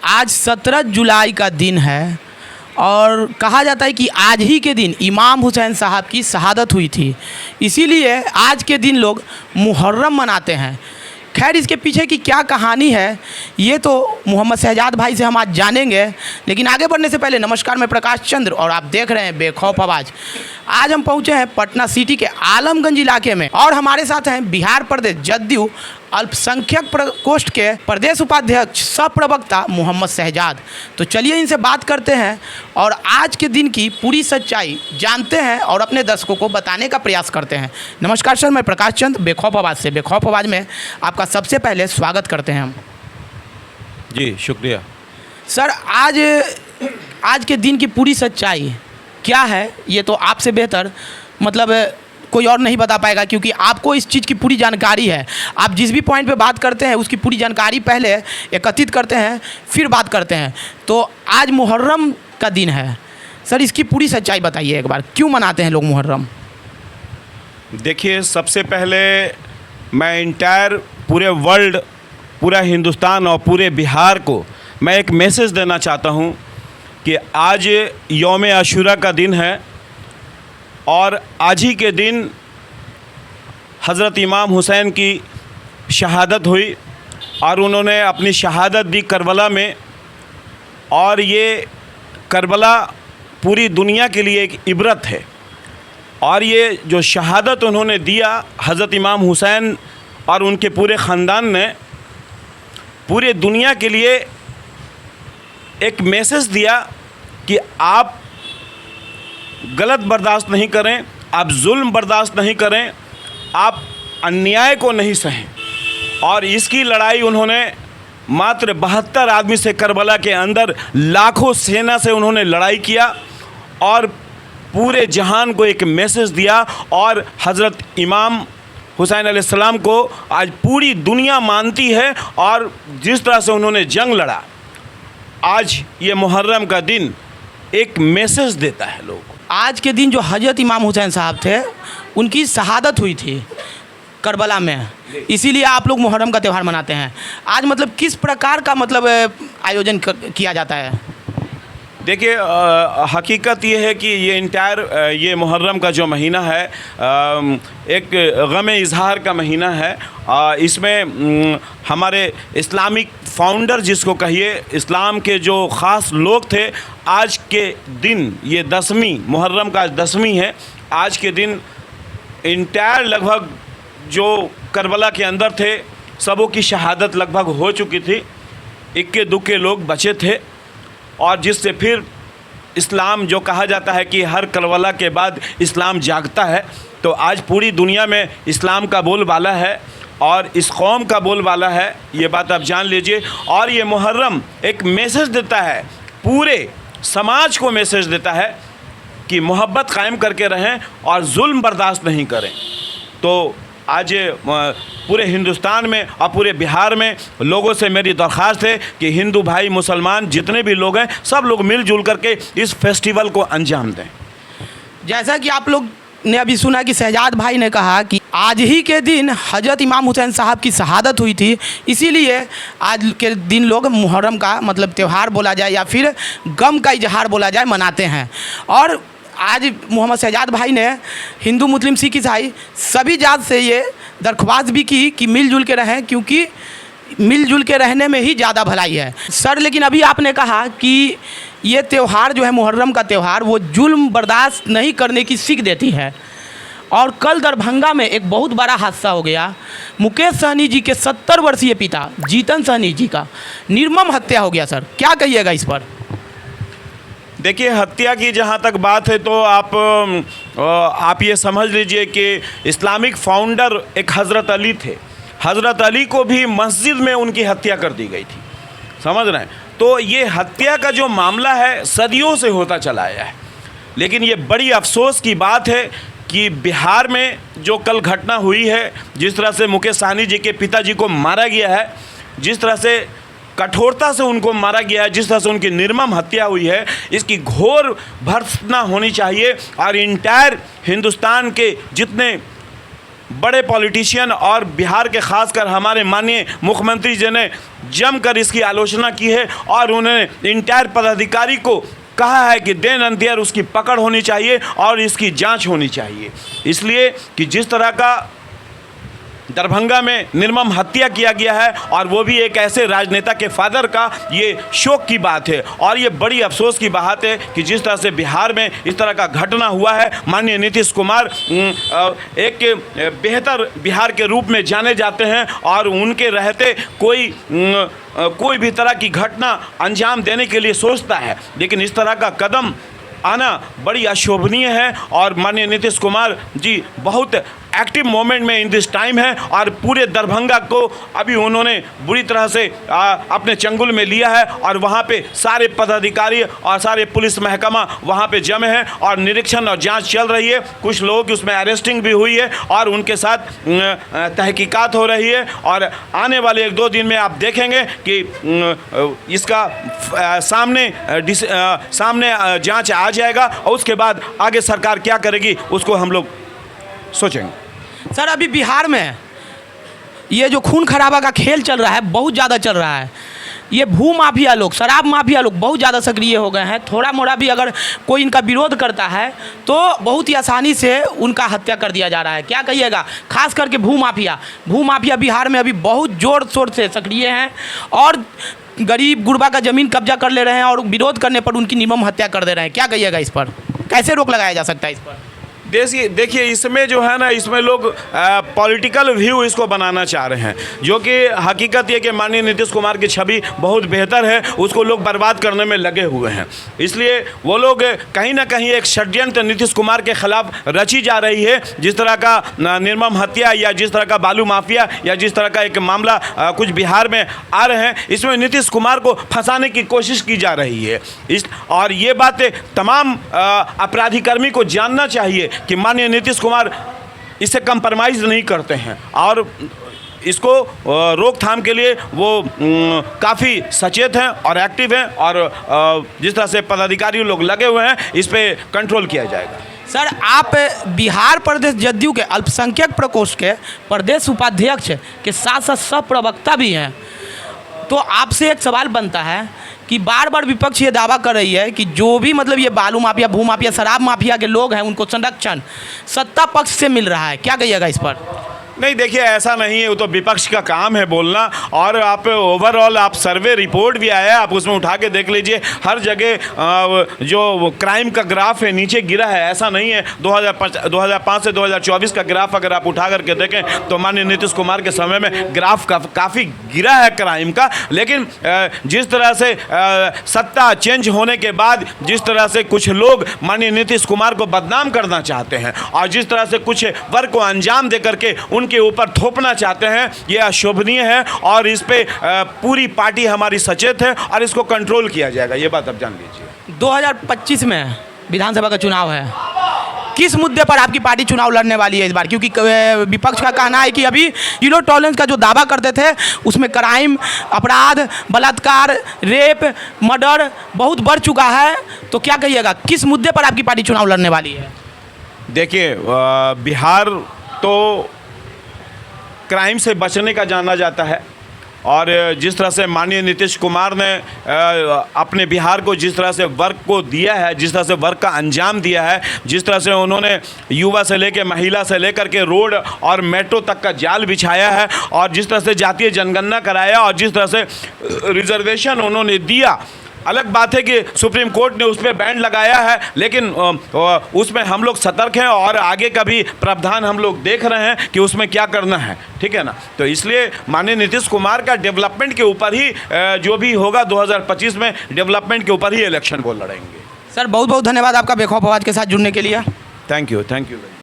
आज 17 जुलाई का दिन है और कहा जाता है कि आज ही के दिन इमाम हुसैन साहब की शहादत हुई थी, इसीलिए आज के दिन लोग मुहर्रम मनाते हैं। खैर, इसके पीछे की क्या कहानी है ये तो मोहम्मद शहजाद भाई से हम आज जानेंगे, लेकिन आगे बढ़ने से पहले नमस्कार, मैं प्रकाश चंद्र और आप देख रहे हैं बेखौफ आवाज़। आज हम पहुंचे हैं पटना सिटी के आलमगंज इलाके में और हमारे साथ हैं बिहार प्रदेश जदयू अल्पसंख्यक प्रकोष्ठ के प्रदेश उपाध्यक्ष सह प्रवक्ता मोहम्मद शहजाद। तो चलिए इनसे बात करते हैं और आज के दिन की पूरी सच्चाई जानते हैं और अपने दर्शकों को बताने का प्रयास करते हैं। नमस्कार सर, मैं प्रकाश चंद्र बेखौफ आवाज़ से। बेखौफ आवाज़ में आपका सबसे पहले स्वागत करते हैं हम। जी शुक्रिया सर, आज के दिन की पूरी सच्चाई क्या है ये तो आपसे बेहतर मतलब कोई और नहीं बता पाएगा, क्योंकि आपको इस चीज़ की पूरी जानकारी है। आप जिस भी पॉइंट पे बात करते हैं उसकी पूरी जानकारी पहले एकत्रित करते हैं फिर बात करते हैं। तो आज मुहर्रम का दिन है सर, इसकी पूरी सच्चाई बताइए एक बार, क्यों मनाते हैं लोग मुहर्रम? देखिए, सबसे पहले मैं इंटायर पूरे वर्ल्ड, पूरा हिंदुस्तान और पूरे बिहार को मैं एक मैसेज देना चाहता हूँ कि आज यौम आशूरा का दिन है और आज ही के दिन हज़रत इमाम हुसैन की शहादत हुई और उन्होंने अपनी शहादत दी करबला में। और ये करबला पूरी दुनिया के लिए एक इबरत है और ये जो शहादत उन्होंने दिया हज़रत इमाम हुसैन और उनके पूरे ख़ानदान ने, पूरे दुनिया के लिए एक मैसेज दिया कि आप गलत बर्दाश्त नहीं करें, आप जुल्म बर्दाश्त नहीं करें, आप अन्याय को नहीं सहें। और इसकी लड़ाई उन्होंने मात्र 72 आदमी से करबला के अंदर लाखों सेना से उन्होंने लड़ाई किया और पूरे जहान को एक मैसेज दिया। और हज़रत इमाम हुसैन अलैहिस्सलाम को आज पूरी दुनिया मानती है और जिस तरह से उन्होंने जंग लड़ा, आज ये मुहर्रम का दिन एक मैसेज देता है लोगों को। आज के दिन जो हज़रत इमाम हुसैन साहब थे उनकी शहादत हुई थी करबला में, इसीलिए आप लोग मुहर्रम का त्यौहार मनाते हैं। आज मतलब किस प्रकार का मतलब आयोजन किया जाता है? देखिए, हकीकत ये है कि ये इंटायर ये मुहर्रम का जो महीना है एक गम इजहार का महीना है। इसमें हमारे इस्लामिक फाउंडर जिसको कहिए, इस्लाम के जो ख़ास लोग थे, आज के दिन ये 10वीं मुहर्रम का 10वीं है। आज के दिन इंटायर लगभग जो करबला के अंदर थे सबों की शहादत लगभग हो चुकी थी, इक्के दुक्के लोग बचे थे और जिससे फिर इस्लाम जो कहा जाता है कि हर करबला के बाद इस्लाम जागता है, तो आज पूरी दुनिया में इस्लाम का बोलबाला है और इस कौम का बोलबाला है, ये बात आप जान लीजिए। और ये मुहर्रम एक मैसेज देता है, पूरे समाज को मैसेज देता है कि मोहब्बत कायम करके रहें और जुल्म बर्दाश्त नहीं करें। तो आज पूरे हिंदुस्तान में और पूरे बिहार में लोगों से मेरी दरख्वास्त है कि हिंदू भाई मुसलमान जितने भी लोग हैं सब लोग मिलजुल करके इस फेस्टिवल को अंजाम दें। जैसा कि आप लोग ने अभी सुना कि शहजाद भाई ने कहा कि आज ही के दिन हज़रत इमाम हुसैन साहब की शहादत हुई थी, इसीलिए आज के दिन लोग मुहर्रम का मतलब त्यौहार बोला जाए या फिर गम का इजहार बोला जाए मनाते हैं। और आज मोहम्मद शहजाद भाई ने हिंदू मुस्लिम सिख ईसाई सभी जात से ये दरख्वास्त भी की कि मिलजुल के रहें, क्योंकि मिलजुल के रहने में ही ज़्यादा भलाई है। सर, लेकिन अभी आपने कहा कि ये त्यौहार जो है मुहर्रम का त्यौहार वो जुल्म बर्दाश्त नहीं करने की सीख देती है। और कल दरभंगा में एक बहुत बड़ा हादसा हो गया। मुकेश सहनी जी के 70 वर्षीय पिता जीतन सहनी जी का निर्मम हत्या हो गया। सर, क्या कहिएगा इस पर? देखिए, हत्या की जहाँ तक बात है तो आप ये समझ लीजिए कि इस्लामिक फाउंडर एक हज़रत अली थे। हज़रत अली को भी मस्जिद में उनकी हत्या कर दी गई थी, समझ रहे हैं? तो ये हत्या का जो मामला है सदियों से होता चला आया है। लेकिन ये बड़ी अफसोस की बात है कि बिहार में जो कल घटना हुई है, जिस तरह से मुकेश सहनी जी के पिताजी को मारा गया है, जिस तरह से कठोरता से उनको मारा गया है, जिस तरह से उनकी निर्मम हत्या हुई है, इसकी घोर भर्त्सना होनी चाहिए। और इंटायर हिंदुस्तान के जितने बड़े पॉलिटिशियन और बिहार के खासकर हमारे माननीय मुख्यमंत्री जी ने जमकर इसकी आलोचना की है और उन्होंने इंटायर पदाधिकारी को कहा है कि देन एंड देयर उसकी पकड़ होनी चाहिए और इसकी जांच होनी चाहिए। इसलिए कि जिस तरह का दरभंगा में निर्मम हत्या किया गया है और वो भी एक ऐसे राजनेता के फादर का, ये शोक की बात है और ये बड़ी अफसोस की बात है कि जिस तरह से बिहार में इस तरह का घटना हुआ है। माननीय नीतीश कुमार एक बेहतर बिहार के रूप में जाने जाते हैं और उनके रहते कोई भी तरह की घटना अंजाम देने के लिए सोचता है, लेकिन इस तरह का कदम आना बड़ी अशोभनीय है और माननीय नीतीश कुमार जी बहुत एक्टिव मोमेंट में इन दिस टाइम है और पूरे दरभंगा को अभी उन्होंने बुरी तरह से अपने चंगुल में लिया है और वहाँ पे सारे पदाधिकारी और सारे पुलिस महकमा वहाँ पे जमे हैं और निरीक्षण और जांच चल रही है। कुछ लोगों की उसमें अरेस्टिंग भी हुई है और उनके साथ तहकीकात हो रही है और आने वाले 1-2 दिन में आप देखेंगे कि इसका सामने जांच आ जाएगा और उसके बाद आगे सरकार क्या करेगी उसको हम लोग सोचेंगे। सर, अभी बिहार में ये जो खून खराबा का खेल चल रहा है बहुत ज़्यादा चल रहा है। ये भू माफिया लोग, शराब माफिया लोग बहुत ज़्यादा सक्रिय हो गए हैं। थोड़ा मोड़ा भी अगर कोई इनका विरोध करता है तो बहुत ही आसानी से उनका हत्या कर दिया जा रहा है। क्या कहिएगा, खास करके भू माफिया बिहार में अभी बहुत ज़ोर शोर से सक्रिय हैं और गरीब गुरबा का ज़मीन कब्जा कर ले रहे हैं और विरोध करने पर उनकी निर्मम हत्या कर दे रहे हैं। क्या कहिएगा इस पर, कैसे रोक लगाया जा सकता है इस पर? देखिए इसमें जो है ना, इसमें लोग पॉलिटिकल व्यू इसको बनाना चाह रहे हैं, जो कि हकीकत ये कि माननीय नीतीश कुमार की छवि बहुत बेहतर है, उसको लोग बर्बाद करने में लगे हुए हैं। इसलिए वो लोग कहीं ना कहीं एक षड्यंत्र नीतीश कुमार के खिलाफ रची जा रही है। जिस तरह का निर्मम हत्या या जिस तरह का बालू माफिया या जिस तरह का एक मामला कुछ बिहार में आ रहे हैं, इसमें नीतीश कुमार को फंसाने की कोशिश की जा रही है। और ये बातें तमाम अपराधी कर्मी को जानना चाहिए कि माननीय नीतीश कुमार इससे कंप्रोमाइज़ नहीं करते हैं और इसको रोकथाम के लिए वो काफ़ी सचेत हैं और एक्टिव हैं और जिस तरह से पदाधिकारी लोग लगे हुए हैं इस पे कंट्रोल किया जाएगा। सर, आप बिहार प्रदेश जदयू के अल्पसंख्यक प्रकोष्ठ के प्रदेश उपाध्यक्ष के साथ साथ सह प्रवक्ता भी हैं, तो आपसे एक सवाल बनता है कि बार बार विपक्ष ये दावा कर रही है कि जो भी मतलब ये बालू माफिया, भू माफिया, शराब माफिया के लोग हैं उनको संरक्षण सत्ता पक्ष से मिल रहा है। क्या कहिएगा इस पर? नहीं, देखिए ऐसा नहीं है, वो तो विपक्ष का काम है बोलना। और आप ओवरऑल आप सर्वे रिपोर्ट भी आया है, आप उसमें उठा के देख लीजिए, हर जगह जो क्राइम का ग्राफ है नीचे गिरा है। ऐसा नहीं है 2005 से 2024 का ग्राफ अगर आप उठा करके देखें तो माननीय नीतीश कुमार के समय में ग्राफ काफ़ी गिरा है क्राइम का। लेकिन जिस तरह से सत्ता चेंज होने के बाद जिस तरह से कुछ लोग माननीय नीतीश कुमार को बदनाम करना चाहते हैं और जिस तरह से कुछ वर्क को अंजाम दे करके उनके ऊपर थोपना चाहते हैं, ये अशोभनीय है और इस पे पूरी पार्टी हमारी सचेत है और इसको कंट्रोल किया जाएगा, ये बात आप जान लीजिए। 2025 में विधानसभा का चुनाव है, किस मुद्दे पर आपकी पार्टी चुनाव लड़ने वाली है इस बार? क्योंकि विपक्ष का कहना है कि अभी जीरो टॉलरेंस का जो दावा करते थे उसमें क्राइम, अपराध, बलात्कार, रेप, मर्डर बहुत बढ़ चुका है, तो क्या कहिएगा किस मुद्दे पर आपकी पार्टी चुनाव लड़ने वाली है? देखिए, बिहार तो क्राइम से बचने का जाना जाता है और जिस तरह से माननीय नीतीश कुमार ने अपने बिहार को जिस तरह से वर्क को दिया है, जिस तरह से वर्क का अंजाम दिया है, जिस तरह से उन्होंने युवा से लेकर महिला से लेकर के रोड और मेट्रो तक का जाल बिछाया है और जिस तरह से जातीय जनगणना कराया और जिस तरह से रिजर्वेशन उन्होंने दिया। अलग बात है कि सुप्रीम कोर्ट ने उस पर बैन लगाया है, लेकिन उसमें हम लोग सतर्क हैं और आगे का भी प्रावधान हम लोग देख रहे हैं कि उसमें क्या करना है, ठीक है ना। तो इसलिए माननीय नीतीश कुमार का डेवलपमेंट के ऊपर ही जो भी होगा 2025 में डेवलपमेंट के ऊपर ही इलेक्शन वो लड़ेंगे। सर, बहुत बहुत धन्यवाद आपका बेखौफ आवाज़ के साथ जुड़ने के लिए। Thank you.